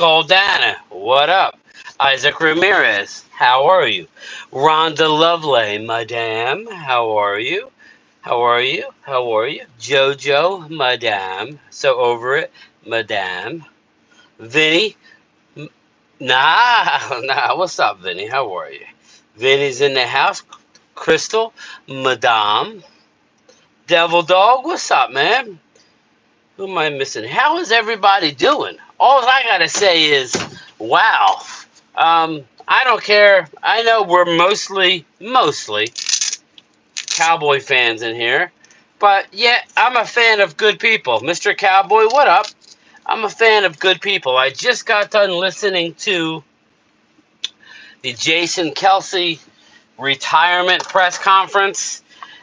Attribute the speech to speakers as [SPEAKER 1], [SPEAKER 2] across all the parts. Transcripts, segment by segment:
[SPEAKER 1] Goldana, what up? Isaac Ramirez, how are you? Rhonda Lovely, madame, how are you? How are you? How are you? Jojo, madame, so over it, madame. Vinny, nah, what's up, Vinny? How are you? Vinny's in the house. Crystal, madame. Devil Dog, what's up, man? Who am I missing? How is everybody doing? All I gotta say is, wow. I don't care. I know we're mostly Cowboy fans in here, but yeah, I'm a fan of good people. Mr. Cowboy, what up? I'm a fan of good people. I just got done listening to the Jason Kelsey retirement press conference,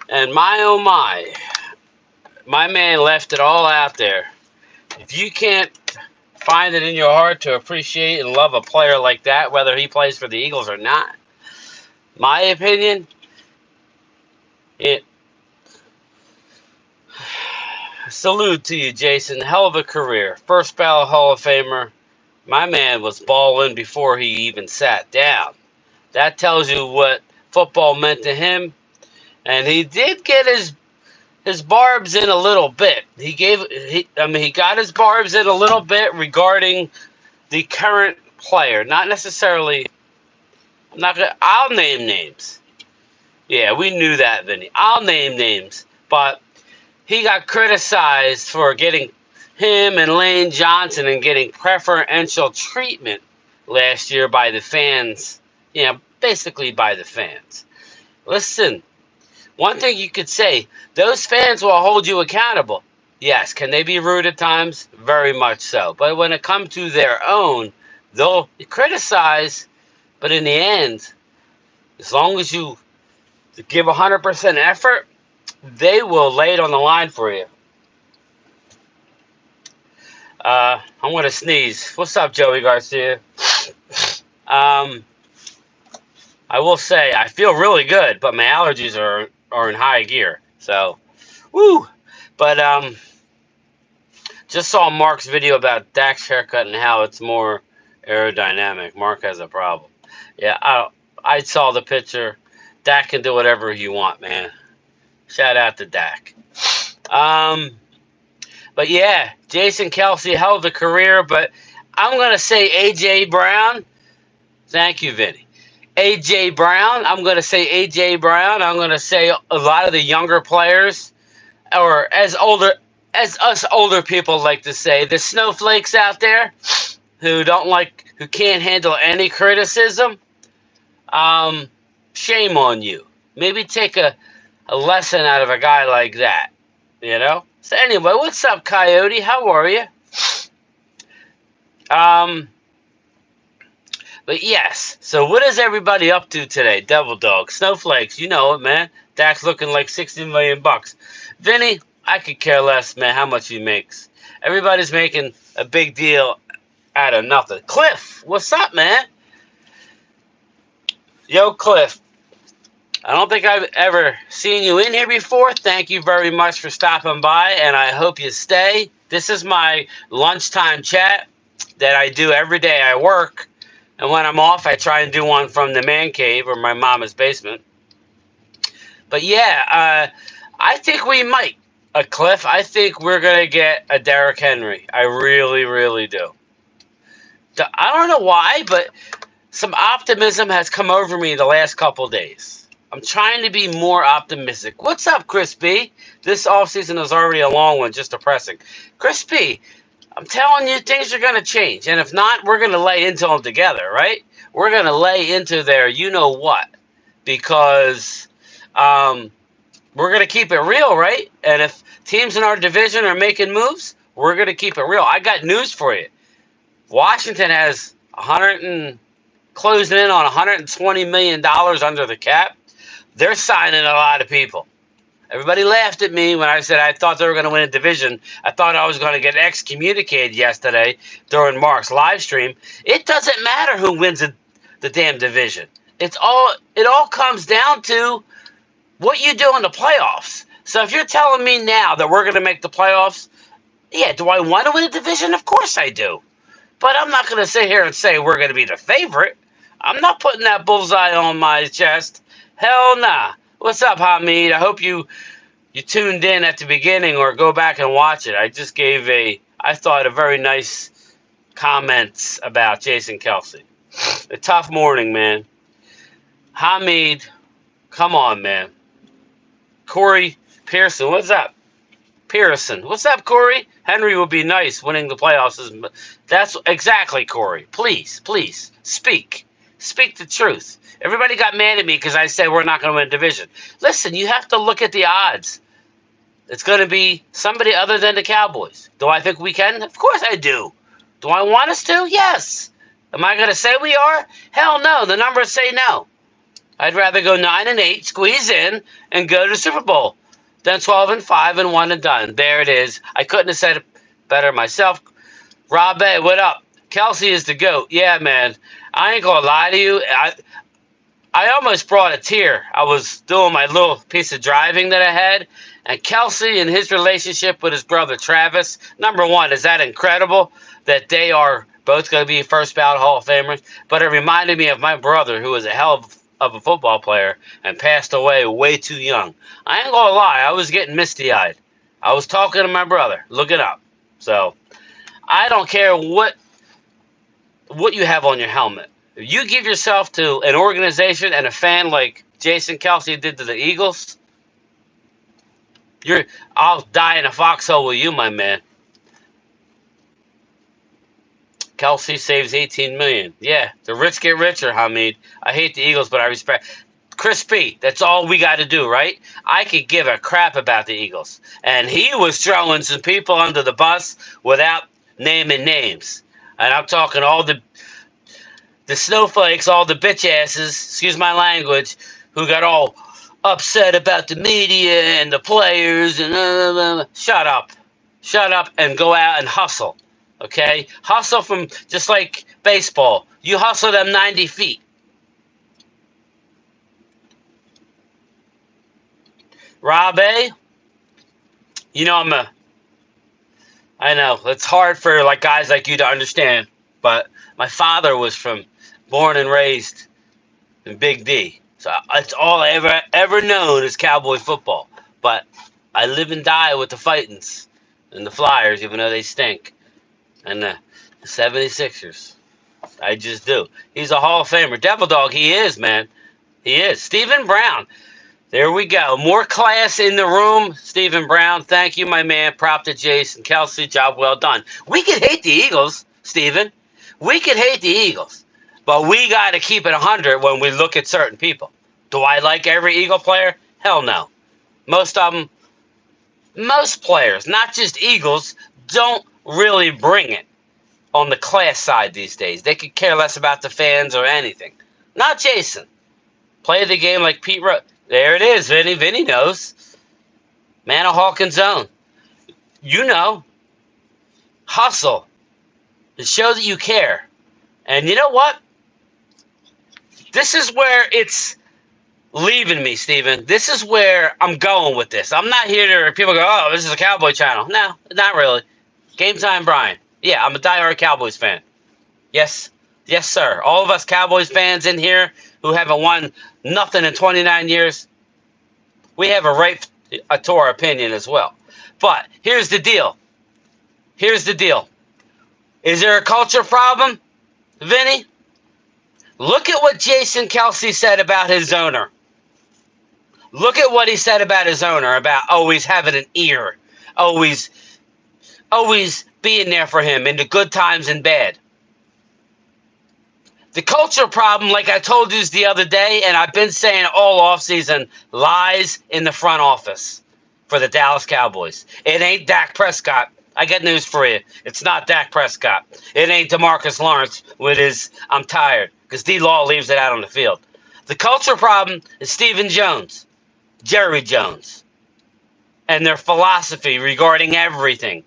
[SPEAKER 1] and my oh my man left it all out there. If you can't find it in your heart to appreciate and love a player like that, whether he plays for the Eagles or not, my opinion, it salute to you, Jason. Hell of a career. First ballot Hall of Famer. My man was balling before he even sat down. That tells you what football meant to him. And he did get his barbs in a little bit. He got his barbs in a little bit regarding the current player. Not necessarily. I'll name names. Yeah, we knew that, Vinny. I'll name names, but he got criticized for getting him and Lane Johnson and getting preferential treatment last year by the fans. Basically by the fans. Listen, one thing you could say, those fans will hold you accountable. Yes, can they be rude at times? Very much so. But when it comes to their own, they'll criticize, but in the end, as long as you give 100% effort, they will lay it on the line for you. I'm going to sneeze. What's up, Joey Garcia? I will say, I feel really good, but my allergies are in high gear. So, woo! But, just saw Mark's video about Dak's haircut and how it's more aerodynamic. Mark has a problem. Yeah, I saw the picture. Dak can do whatever you want, man. Shout out to Dak. But yeah, Jason Kelsey, hell of a career, but I'm going to say A.J. Brown. Thank you, Vinny. A.J. Brown. I'm going to say A.J. Brown. I'm going to say a lot of the younger players, or as us older people like to say, the snowflakes out there who can't handle any criticism. Shame on you. Maybe take a lesson out of a guy like that, So anyway, what's up, Coyote? How are you? But yes, so what is everybody up to today? Devil Dog, snowflakes, you know it, man. Dak's looking like $60 million. Vinny, I could care less, man, how much he makes. Everybody's making a big deal out of nothing. Cliff, what's up, man? Yo, Cliff. I don't think I've ever seen you in here before. Thank you very much for stopping by, and I hope you stay. This is my lunchtime chat that I do every day I work, and when I'm off, I try and do one from the man cave or my mama's basement. But yeah, I think we might, Cliff. I think we're going to get a Derrick Henry. I really, really do. I don't know why, but some optimism has come over me the last couple days. I'm trying to be more optimistic. What's up, Chris B? This offseason is already a long one, just depressing. Chris B, I'm telling you, things are going to change. And if not, we're going to lay into them together, right? We're going to lay into their you-know-what. Because we're going to keep it real, right? And if teams in our division are making moves, we're going to keep it real. I got news for you. Washington has closing in on $120 million under the cap. They're signing a lot of people. Everybody laughed at me when I said I thought they were going to win a division. I thought I was going to get excommunicated yesterday during Mark's live stream. It doesn't matter who wins the damn division. It all comes down to what you do in the playoffs. So if you're telling me now that we're going to make the playoffs, yeah, do I want to win a division? Of course I do. But I'm not going to sit here and say we're going to be the favorite. I'm not putting that bullseye on my chest. Hell nah. What's up, Hamid? I hope you tuned in at the beginning or go back and watch it. I just gave I thought, a very nice comments about Jason Kelsey. A tough morning, man. Hamid, come on, man. Corey Pearson, what's up? Pearson, what's up, Corey? Henry would be nice. Winning the playoffs is. That's exactly, Corey. Please, please speak. Speak the truth. Everybody got mad at me because I said we're not going to win a division. Listen, you have to look at the odds. It's going to be somebody other than the Cowboys. Do I think we can? Of course I do. Do I want us to? Yes. Am I going to say we are? Hell no. The numbers say no. I'd rather go 9-8, squeeze in, and go to the Super Bowl than 12-5 and 1 and done. There it is. I couldn't have said it better myself. Rob A, what up? Kelsey is the GOAT. Yeah, man. I ain't going to lie to you. I almost brought a tear. I was doing my little piece of driving that I had, and Kelsey and his relationship with his brother Travis, number one, is that incredible that they are both going to be first ballot Hall of Famers? But it reminded me of my brother, who was a hell of a football player and passed away way too young. I ain't going to lie, I was getting misty-eyed. I was talking to my brother. Look it up. So, I don't care what you have on your helmet. If you give yourself to an organization and a fan like Jason Kelsey did to the Eagles, I'll die in a foxhole with you, my man. Kelsey saves $18 million. Yeah, the rich get richer, Hamid. I hate the Eagles, but I respect. Chris P, that's all we got to do, right? I could give a crap about the Eagles. And he was throwing some people under the bus without naming names. And I'm talking all the snowflakes, all the bitch asses, excuse my language, who got all upset about the media and the players and shut up. Shut up and go out and hustle. Okay? Hustle from, just like baseball. You hustle them 90 feet. Rob A, you know I know, it's hard for like guys like you to understand, but my father was born and raised in Big D. So it's all I ever known is Cowboy football. But I live and die with the Fightins and the Flyers, even though they stink. And the 76ers. I just do. He's a Hall of Famer. Devil Dog, he is, man. He is. Stephen Brown. There we go. More class in the room. Stephen Brown, thank you, my man. Prop to Jason Kelsey. Job well done. We could hate the Eagles, Stephen. We could hate the Eagles. But we got to keep it 100 when we look at certain people. Do I like every Eagle player? Hell no. Most of them, most players, not just Eagles, don't really bring it on the class side these days. They could care less about the fans or anything. Not Jason. Play the game like Pete Rose. There it is, Vinny. Vinny knows. Man of Hawkins' own. You know. Hustle. To show that you care. And you know what? This is where it's leaving me, Steven. This is where I'm going with this. I'm not here to people go, oh, this is a Cowboy channel. No, not really. Game Time Brian. Yeah, I'm a diehard Cowboys fan. Yes. Yes, sir. All of us Cowboys fans in here who haven't won nothing in 29 years, we have a right to our opinion as well. But here's the deal. Here's the deal. Is there a culture problem, Vinny? Look at what Jason Kelsey said about his owner. Look at what he said about his owner, about always having an ear, always being there for him in the good times and bad. The culture problem, like I told you the other day, and I've been saying all offseason, lies in the front office for the Dallas Cowboys. It ain't Dak Prescott. I got news for you. It's not Dak Prescott. It ain't DeMarcus Lawrence with his I'm tired, because D-Law leaves it out on the field. The culture problem is Stephen Jones, Jerry Jones, and their philosophy regarding everything.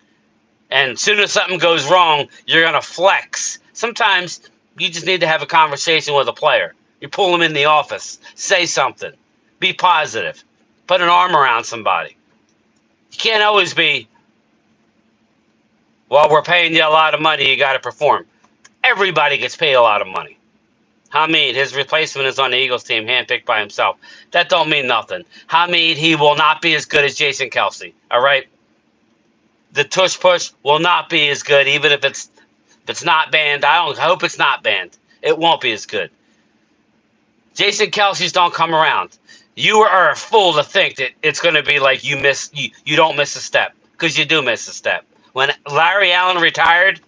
[SPEAKER 1] And as soon as something goes wrong, you're going to flex. Sometimes you just need to have a conversation with a player. You pull them in the office. Say something. Be positive. Put an arm around somebody. You can't always be, well, we're paying you a lot of money, you got to perform. Everybody gets paid a lot of money. Hamid, his replacement is on the Eagles team, handpicked by himself. That don't mean nothing. Hamid, he will not be as good as Jason Kelsey. All right? The tush push will not be as good, even if it's not banned. I hope it's not banned. It won't be as good. Jason Kelsey's don't come around. You are a fool to think that it's going to be like you don't miss a step, because you do miss a step. When Larry Allen retired,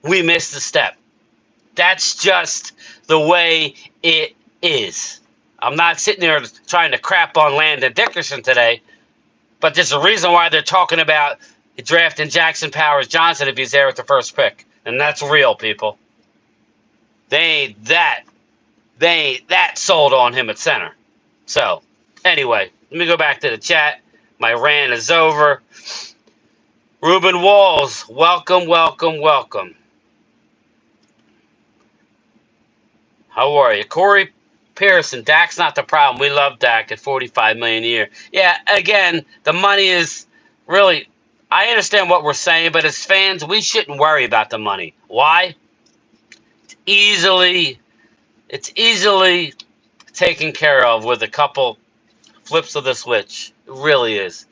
[SPEAKER 1] we missed a step. That's just the way it is. I'm not sitting there trying to crap on Landon Dickerson today, but there's a reason why they're talking about drafting Jackson Powers Johnson if he's there at the first pick. And that's real, people. They ain't that sold on him at center. So, anyway, let me go back to the chat. My rant is over. Ruben Walls, welcome, welcome, welcome. How are you? Corey Pearson, Dak's not the problem. We love Dak at $45 million a year. Yeah, again, the money is really, I understand what we're saying, but as fans, we shouldn't worry about the money. Why? It's easily taken care of with a couple flips of the switch. It really is.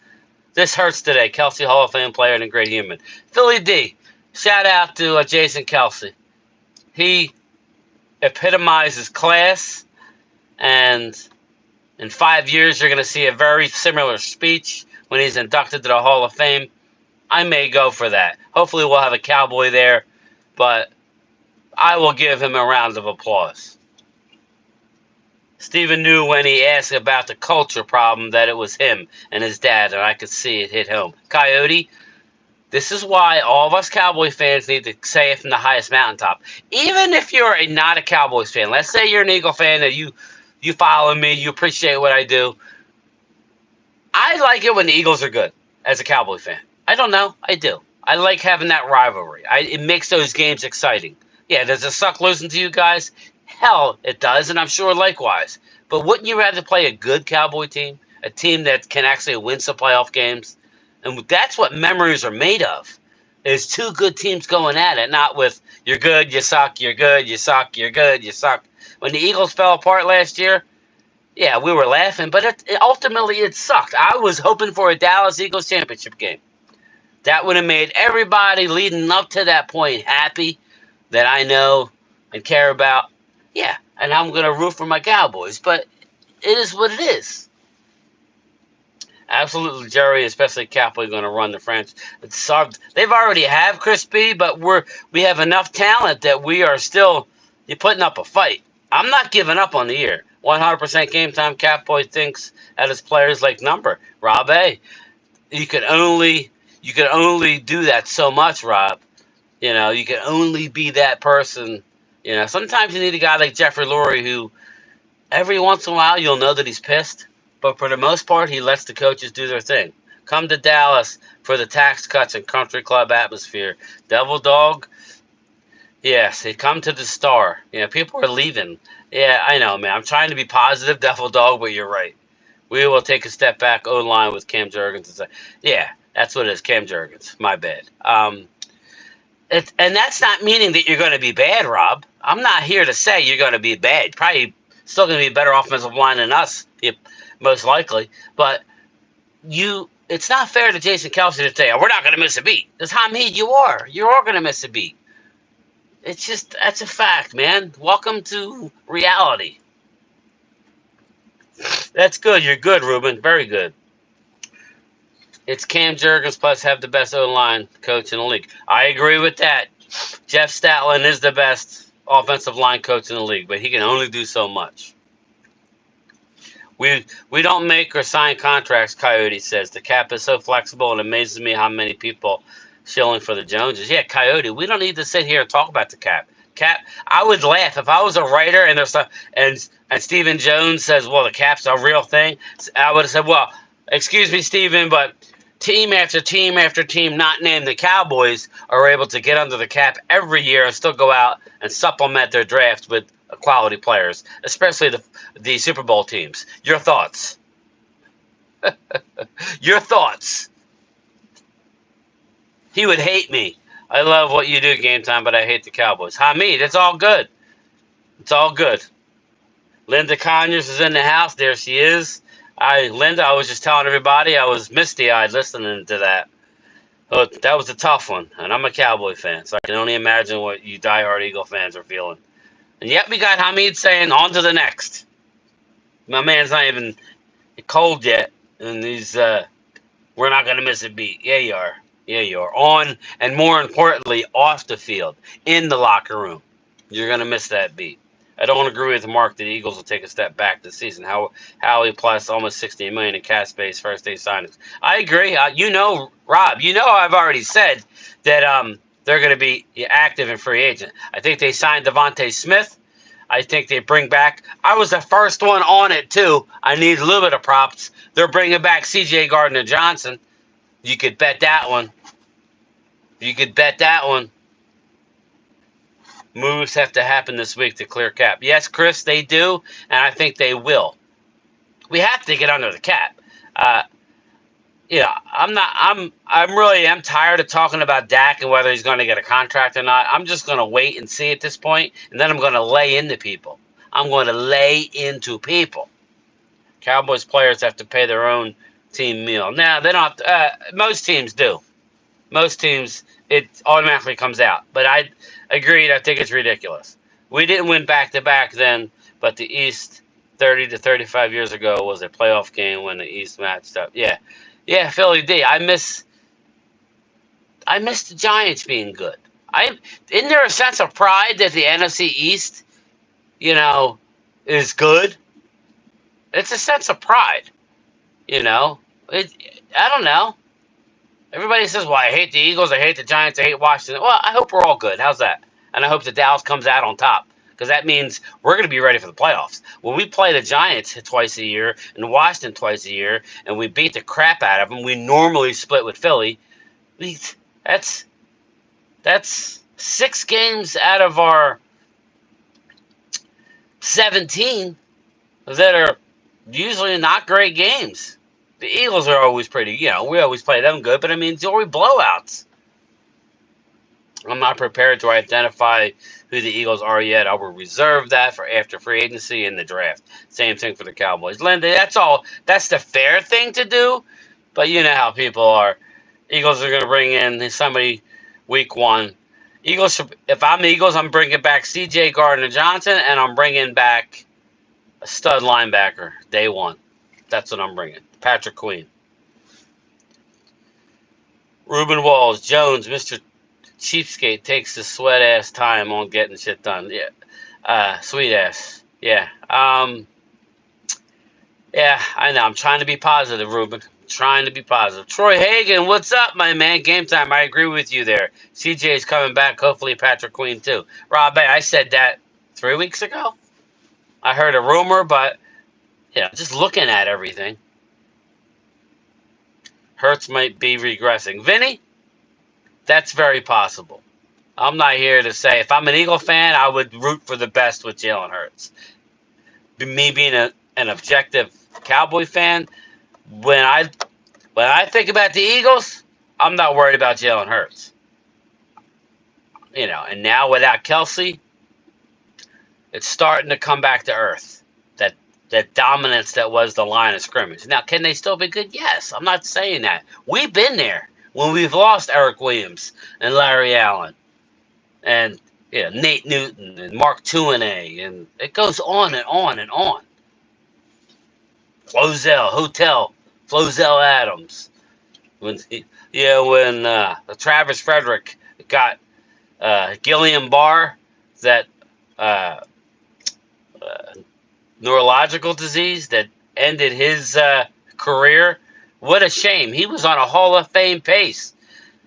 [SPEAKER 1] This hurts today. Kelsey, Hall of Fame player and a great human. Philly D, shout out to Jason Kelsey. He epitomizes class, and in 5 years you're going to see a very similar speech when he's inducted to the Hall of Fame. I may go for that. Hopefully we'll have a Cowboy there, but I will give him a round of applause. Stephen knew when he asked about the culture problem that it was him and his dad, and I could see it hit home. Coyote, this is why all of us Cowboy fans need to say it from the highest mountaintop. Even if you're not a Cowboys fan, let's say you're an Eagle fan and you follow me, you appreciate what I do. I like it when the Eagles are good as a Cowboy fan. I don't know. I do. I like having that rivalry. It makes those games exciting. Yeah, does it suck losing to you guys? Hell, it does, and I'm sure likewise. But wouldn't you rather play a good Cowboy team? A team that can actually win some playoff games? And that's what memories are made of, is two good teams going at it, not with you're good, you suck, you're good, you suck, you're good, you suck. When the Eagles fell apart last year, yeah, we were laughing, but ultimately it sucked. I was hoping for a Dallas Eagles championship game. That would have made everybody leading up to that point happy that I know and care about. Yeah, and I'm going to root for my Cowboys, but it is what it is. Absolutely, Jerry, especially Kapler, going to run the franchise. They've already have Chris B, but we have enough talent that we are still putting up a fight. I'm not giving up on the year. 100% game time. Catboy thinks at his players like number. Rob A, you can only do that so much, Rob. You know, you can only be that person. You know, sometimes you need a guy like Jeffrey Lurie who every once in a while you'll know that he's pissed. But for the most part, he lets the coaches do their thing. Come to Dallas for the tax cuts and country club atmosphere. Devil Dog, yes, he come to the Star. You know, people are leaving. Yeah, I know, man. I'm trying to be positive, Devil Dog, but you're right. We will take a step back O-line with Cam Jurgens. Yeah, that's what it is, Cam Jurgens. My bad. And that's not meaning that you're going to be bad, Rob. I'm not here to say you're going to be bad. Probably still going to be a better offensive line than us, most likely. But it's not fair to Jason Kelsey to say, we're not going to miss a beat. Because Hamid, you are. You're all going to miss a beat. It's just, that's a fact, man. Welcome to reality. That's good. You're good, Ruben. Very good. It's Cam Jurgens plus have the best O-line coach in the league. I agree with that. Jeff Statland is the best offensive line coach in the league, but he can only do so much. We don't make or sign contracts, Coyote says. The cap is so flexible, and it amazes me how many people shilling for the Joneses. Yeah, Coyote, we don't need to sit here and talk about the cap. I would laugh if I was a writer and Stephen Jones says, well, the cap's a real thing. I would have said, well, excuse me, Stephen, but team after team after team not named the Cowboys are able to get under the cap every year and still go out and supplement their draft with quality players, especially the Super Bowl teams. Your thoughts? Your thoughts? He would hate me. I love what you do, Game Time, but I hate the Cowboys. Hamid, it's all good. It's all good. Linda Conyers is in the house. There she is. Linda, I was just telling everybody I was misty-eyed listening to that. Oh, that was a tough one, and I'm a Cowboy fan, so I can only imagine what you diehard Eagle fans are feeling. And yet we got Hamid saying, on to the next. My man's not even cold yet, and we're not going to miss a beat. Yeah, you are. Yeah, you are. On, and more importantly, off the field, in the locker room. You're going to miss that beat. I don't agree with Mark that the Eagles will take a step back this season. Howie plus almost $60 million in cash space first day signings. I agree. Rob, I've already said that they're going to be active in free agent. I think they signed Devontae Smith. I think they bring back. I was the first one on it too. I need a little bit of props. They're bringing back C.J. Gardner-Johnson. You could bet that one. Moves have to happen this week to clear cap. Yes, Chris, they do, and I think they will. We have to get under the cap. I'm tired of talking about Dak and whether he's going to get a contract or not. I'm just going to wait and see at this point, and then I'm going to lay into people. Cowboys players have to pay their own team meal. Now, they don't have to, most teams do. Most teams, it automatically comes out. But I agreed, I think it's ridiculous. We didn't win back-to-back then, but the East 30 to 35 years ago was a playoff game when the East matched up. Yeah, Philly D. I miss the Giants being good. Isn't there a sense of pride that the NFC East, is good? It's a sense of pride, I don't know. Everybody says, well, I hate the Eagles, I hate the Giants, I hate Washington. Well, I hope we're all good. How's that? And I hope that Dallas comes out on top, because that means we're going to be ready for the playoffs. When we play the Giants twice a year and Washington twice a year, and we beat the crap out of them, we normally split with Philly. That's 6 games out of our 17 that are usually not great games. The Eagles are always pretty, we always play them good, but it's always blowouts. I'm not prepared to identify who the Eagles are yet. I will reserve that for after free agency and the draft. Same thing for the Cowboys. Linda, that's the fair thing to do, but you know how people are. Eagles are going to bring in somebody week 1. If I'm Eagles, I'm bringing back C.J. Gardner-Johnson, and I'm bringing back a stud linebacker day 1. That's what I'm bringing. Patrick Queen. Ruben Walls, Jones, Mr. Cheapskate takes his sweat-ass time on getting shit done. Yeah. Sweet-ass. Yeah. Yeah, I know. I'm trying to be positive, Ruben. Trying to be positive. Troy Hagan, what's up, my man? Game time. I agree with you there. CJ's coming back. Hopefully Patrick Queen, too. Rob, I said that 3 weeks ago. I heard a rumor, but just looking at everything, Hurts might be regressing. Vinny, that's very possible. I'm not here to say, if I'm an Eagle fan, I would root for the best with Jalen Hurts. Me being an objective Cowboy fan, when I think about the Eagles, I'm not worried about Jalen Hurts. And now without Kelsey, it's starting to come back to earth. That dominance that was the line of scrimmage. Now, can they still be good? Yes. I'm not saying that. We've been there when we've lost Eric Williams and Larry Allen and Nate Newton and Mark Tuinei, and it goes on and on and on. Flozell Adams. When Travis Frederick got Gilliam Barr, that neurological disease that ended his career. What a shame. He was on a Hall of Fame pace.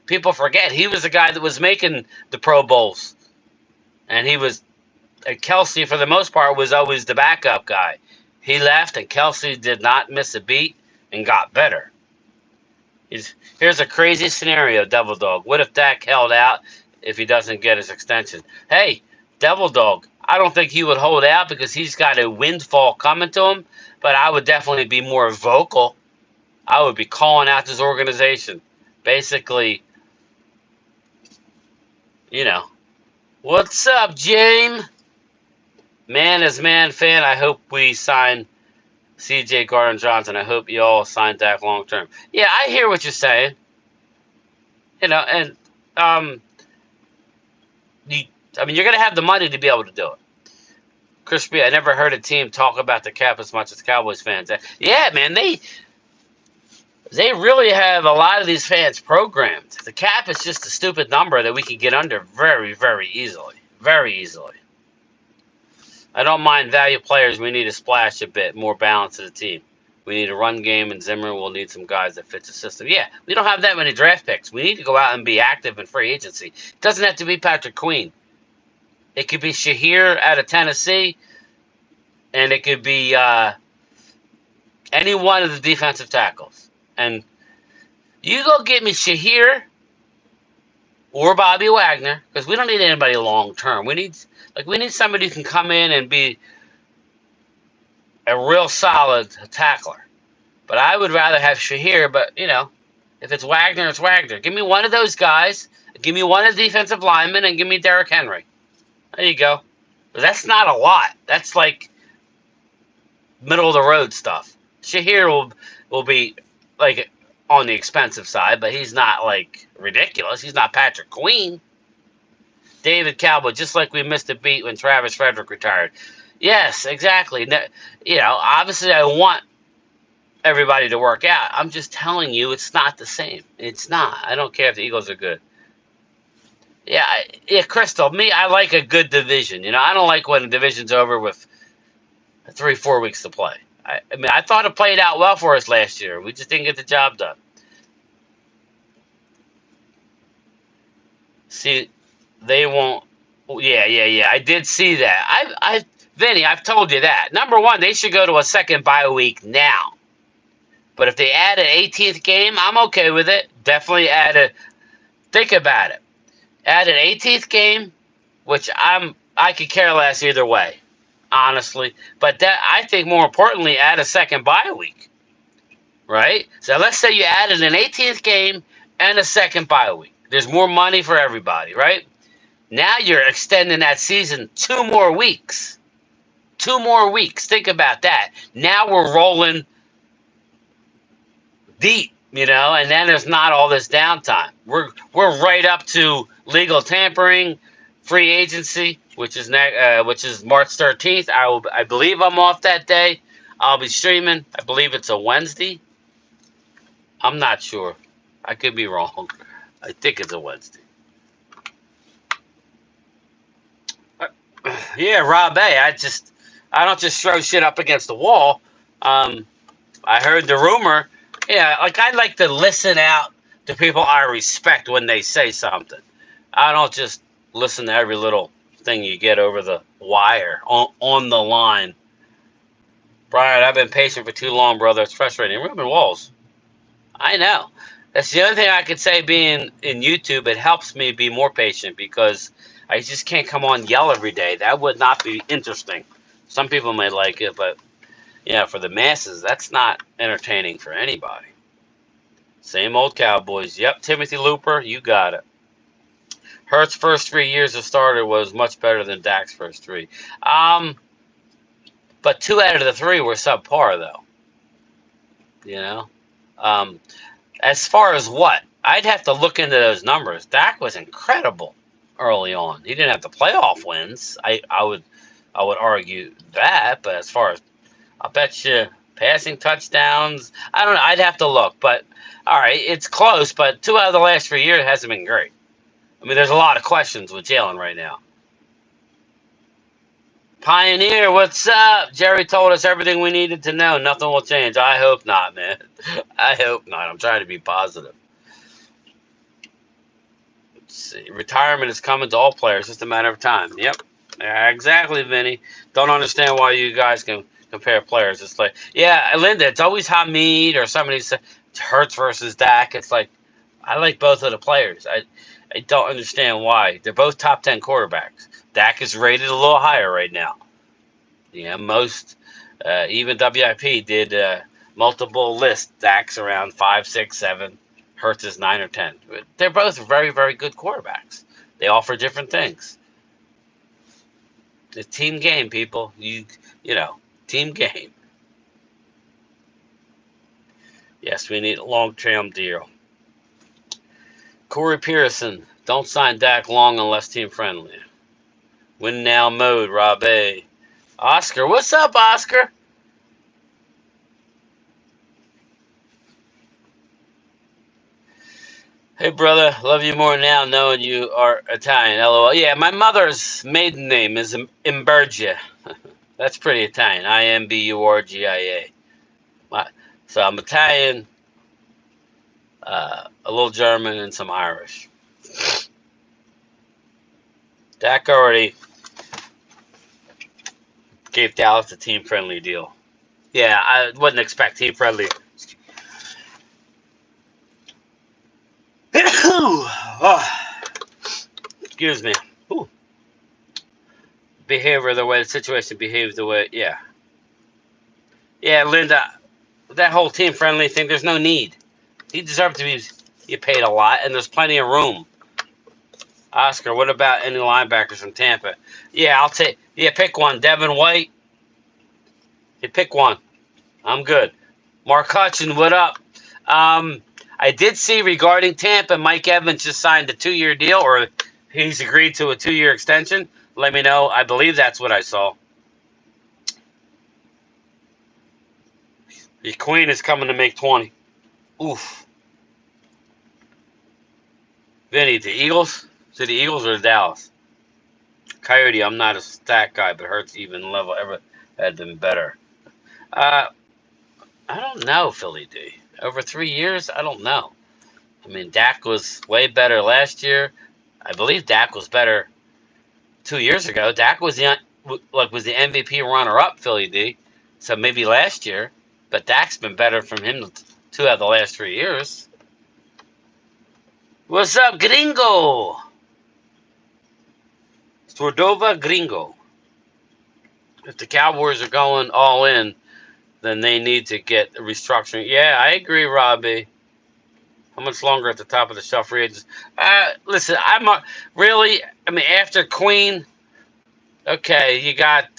[SPEAKER 1] People forget he was the guy that was making the Pro Bowls. And Kelsey, for the most part, was always the backup guy. He left, and Kelsey did not miss a beat and got better. Here's a crazy scenario, Devil Dog. What if Dak held out if he doesn't get his extension? Hey, Devil Dog, I don't think he would hold out because he's got a windfall coming to him, but I would definitely be more vocal. I would be calling out this organization. Basically, You know. What's up, James? Man is man fan. I hope we sign CJ Gardner Johnson. I hope you all sign Dak long term. Yeah, I hear what you're saying. And um, you, I mean, you're gonna have the money to be able to do it. Crispy, I never heard a team talk about the cap as much as Cowboys fans. Yeah, man, they really have a lot of these fans programmed. The cap is just a stupid number that we can get under very, very easily. Very easily. I don't mind value players. We need to splash a bit more balance to the team. We need a run game, and Zimmer will need some guys that fit the system. Yeah, we don't have that many draft picks. We need to go out and be active in free agency. It doesn't have to be Patrick Queen. It could be Shahir out of Tennessee, and it could be any one of the defensive tackles. And you go get me Shahir or Bobby Wagner, because we don't need anybody long term. We need somebody who can come in and be a real solid tackler. But I would rather have Shahir, but if it's Wagner, it's Wagner. Give me one of those guys, give me one of the defensive linemen, and give me Derrick Henry. There you go. But that's not a lot. That's like middle of the road stuff. Shahir will be like on the expensive side, but he's not like ridiculous. He's not Patrick Queen. David Cowboy, just like we missed a beat when Travis Frederick retired. Yes, exactly. Obviously I want everybody to work out. I'm just telling you it's not the same. It's not. I don't care if the Eagles are good. Yeah, Crystal, I like a good division. I don't like when the division's over with 3-4 weeks to play. I thought it played out well for us last year. We just didn't get the job done. See, they won't. Yeah. I did see that. Vinny, I've told you that. Number one, they should go to a second bye week now. But if they add an 18th game, I'm okay with it. Definitely think about it. Add an 18th game, which I could care less either way, honestly. But I think more importantly, add a second bye week, right? So let's say you added an 18th game and a second bye week. There's more money for everybody, right? Now you're extending that season 2 more weeks. 2 more weeks. Think about that. Now we're rolling deep, and then there's not all this downtime. We're right up to legal tampering, free agency, which is March 13th. I believe I'm off that day. I'll be streaming. I believe it's a Wednesday. I'm not sure. I could be wrong. I think it's a Wednesday. Yeah, Rob A. I don't just throw shit up against the wall. I heard the rumor. Yeah, I like to listen out to people I respect when they say something. I don't just listen to every little thing you get over the wire on the line. Brian, I've been patient for too long, brother. It's frustrating. Ruben Walls. I know. That's the only thing I could say being in YouTube. It helps me be more patient because I just can't come on and yell every day. That would not be interesting. Some people may like it, but for the masses, that's not entertaining for anybody. Same old Cowboys. Yep, Timothy Looper, you got it. Hurt's first 3 years as starter was much better than Dak's first 3. But 2 out of the 3 were subpar, though. As far as what? I'd have to look into those numbers. Dak was incredible early on. He didn't have the playoff wins. I would argue that, but as far as I bet you passing touchdowns, I don't know. I'd have to look, but all right, it's close. But 2 out of the last 3 years hasn't been great. I mean, there's a lot of questions with Jalen right now. Pioneer, what's up? Jerry told us everything we needed to know. Nothing will change. I hope not, man. I hope not. I'm trying to be positive. Let's see. Retirement is coming to all players. It's just a matter of time. Yep. Exactly, Vinny. Don't understand why you guys can compare players. It's like, yeah, Linda, it's always Hamid or somebody said Hurts versus Dak. It's like, I like both of the players. I don't understand why. They're both top 10 quarterbacks. Dak is rated a little higher right now. Most, even WIP did multiple lists. Dak's around 5, 6, 7. Hurts is 9 or 10. They're both very, very good quarterbacks. They offer different things. It's team game, people. You know, team game. Yes, we need a long-term deal. Corey Pearson, don't sign Dak long unless team friendly. Win now mode, Rob A. Oscar, what's up, Oscar? Hey, brother, love you more now knowing you are Italian. LOL. Yeah, my mother's maiden name is Imburgia. That's pretty Italian. Imburgia. So I'm Italian, a little German, and some Irish. Dak already gave Dallas a team-friendly deal. Yeah, I wouldn't expect team-friendly. Oh, excuse me. Ooh. Behavior the way the situation behaves the way, yeah. Yeah, Linda, that whole team-friendly thing, there's no need. He deserves to be paid a lot, and there's plenty of room. Oscar, what about any linebackers from Tampa? Yeah, pick one. Devin White. You pick one. I'm good. Mark Hutchin, what up? I did see regarding Tampa, Mike Evans just signed a 2-year deal, or he's agreed to a 2-year extension. Let me know. I believe that's what I saw. The Queen is coming to make 20. Oof. Vinny, the Eagles? To the Eagles or the Dallas? Coyote, I'm not a stat guy, but Hurts even level ever had been better. I don't know, Philly D. Over 3 years, I don't know. I mean, Dak was way better last year. I believe Dak was better 2 years ago. Dak was the MVP runner-up, Philly D. So maybe last year, but Dak's been better from him 2 out of the last 3 years. What's up, Gringo? Cordova Gringo. If the Cowboys are going all in, then they need to get a restructuring. Yeah, I agree, Robbie. How much longer at the top of the shelf free agents? Listen, after Queen, okay, you got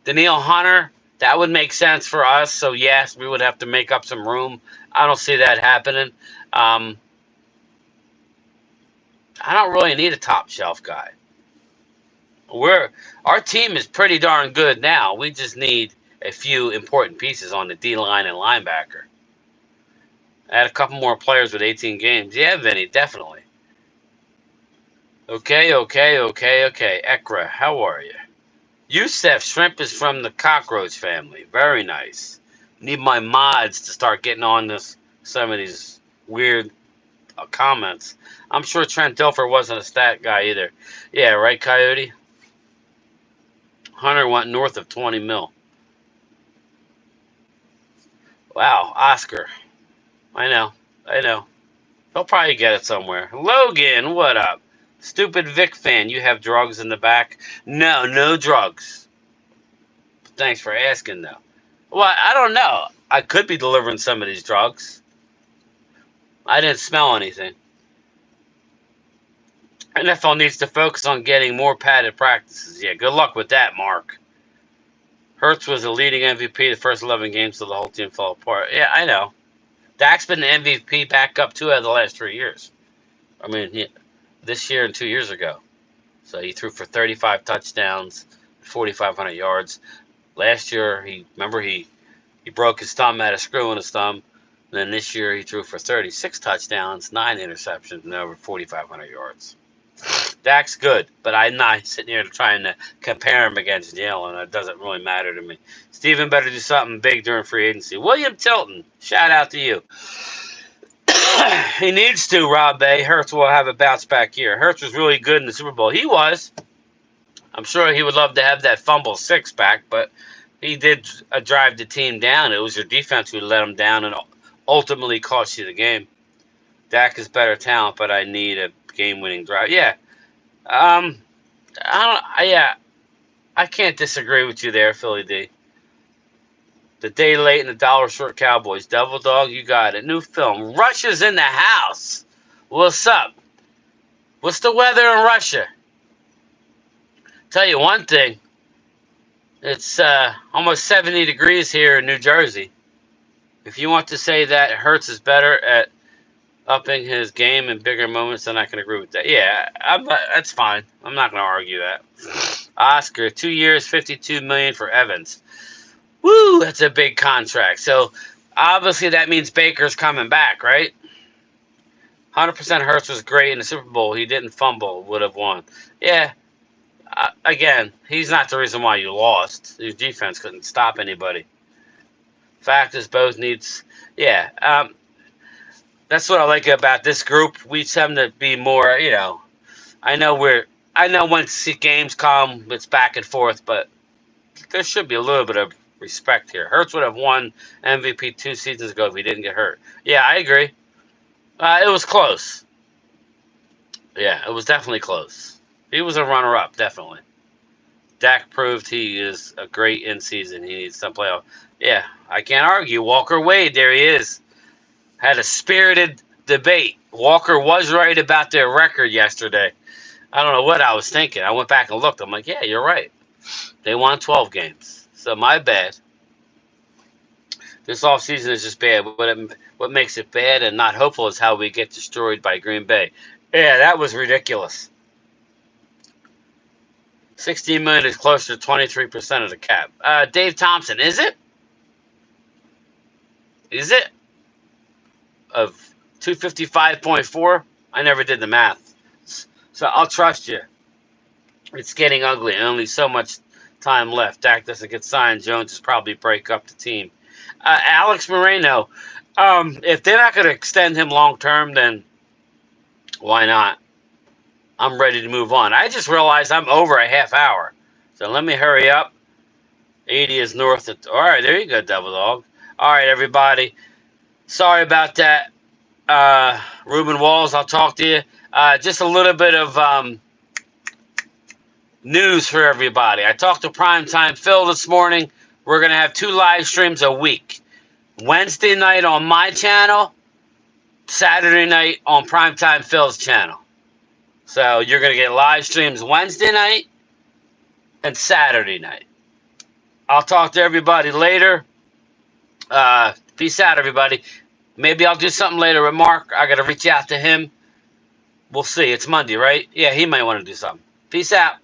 [SPEAKER 1] Danielle Hunter. That would make sense for us. So, yes, we would have to make up some room. I don't see that happening. I don't really need a top shelf guy. Our team is pretty darn good now. We just need a few important pieces on the D-line and linebacker. Add a couple more players with 18 games. Yeah, Vinny, definitely. Okay. Ekra, how are you? Yusef, shrimp is from the cockroach family. Very nice. Need my mods to start getting on some of these weird comments. I'm sure Trent Dilfer wasn't a stat guy either. Yeah, right, Coyote? Hunter went north of 20 mil. Wow, Oscar. I know. He'll probably get it somewhere. Logan, what up? Stupid Vic fan, you have drugs in the back? No drugs. Thanks for asking, though. Well, I don't know. I could be delivering some of these drugs. I didn't smell anything. NFL needs to focus on getting more padded practices. Yeah, good luck with that, Mark. Hurts was the leading MVP the first 11 games, so the whole team fell apart. Yeah, I know. Dak's been the MVP back up 2 out of the last 3 years. I mean, this year and 2 years ago. So he threw for 35 touchdowns, 4,500 yards. Last year, he broke his thumb, had a screw in his thumb. And then this year, he threw for 36 touchdowns, 9 interceptions, and over 4,500 yards. Dak's good, but I'm not sitting here trying to compare him against Jalen. It doesn't really matter to me. Steven better do something big during free agency. William Tilton, shout out to you. He needs to, Rob A. Hurts will have a bounce back year. Hurts was really good in the Super Bowl. He was. I'm sure he would love to have that fumble 6 back, but he did drive the team down. It was your defense who let him down and ultimately cost you the game. Dak is better talent, but I need a game-winning drive. Yeah. I can't disagree with you there, Philly D. The day late and the dollar short Cowboys. Devil Dog, you got it. New film. Russia's in the house. What's up? What's the weather in Russia? Tell you one thing. It's almost 70 degrees here in New Jersey. If you want to say that Hurts is better at upping his game in bigger moments, then I can agree with that. Yeah, that's fine. I'm not going to argue that. Oscar, 2 years, $52 million for Evans. Woo, that's a big contract. So obviously that means Baker's coming back, right? 100% Hurts was great in the Super Bowl. He didn't fumble, would have won. Yeah. Again, he's not the reason why you lost. Your defense couldn't stop anybody. Fact is, both needs. Yeah. That's what I like about this group. We tend to be more, I know once games come, it's back and forth, but there should be a little bit of respect here. Hurts would have won MVP 2 seasons ago if he didn't get hurt. Yeah, I agree. It was close. Yeah, it was definitely close. He was a runner-up, definitely. Dak proved he is a great in-season. He needs some playoff. Yeah, I can't argue. Walker Wade, there he is. Had a spirited debate. Walker was right about their record yesterday. I don't know what I was thinking. I went back and looked. I'm like, yeah, you're right. They won 12 games. So my bad. This offseason is just bad. What makes it bad and not hopeful is how we get destroyed by Green Bay. Yeah, that was ridiculous. $16 million is closer to 23% of the cap. Dave Thompson, is it? Is it? Of 255.4? I never did the math. So I'll trust you. It's getting ugly. Only so much time left. Dak doesn't get signed. Jones is probably break up the team. Alex Moreno, if they're not going to extend him long term, then why not? I'm ready to move on. I just realized I'm over a half hour. So let me hurry up. 80 is north. All right, there you go, Devil Dog. All right, everybody. Sorry about that. Ruben Walls, I'll talk to you. Just a little bit of news for everybody. I talked to Primetime Phil this morning. We're going to have 2 live streams a week. Wednesday night on my channel, Saturday night on Primetime Phil's channel. So you're going to get live streams Wednesday night and Saturday night. I'll talk to everybody later. Peace out, everybody. Maybe I'll do something later with Mark. I got to reach out to him. We'll see. It's Monday, right? Yeah, he might want to do something. Peace out.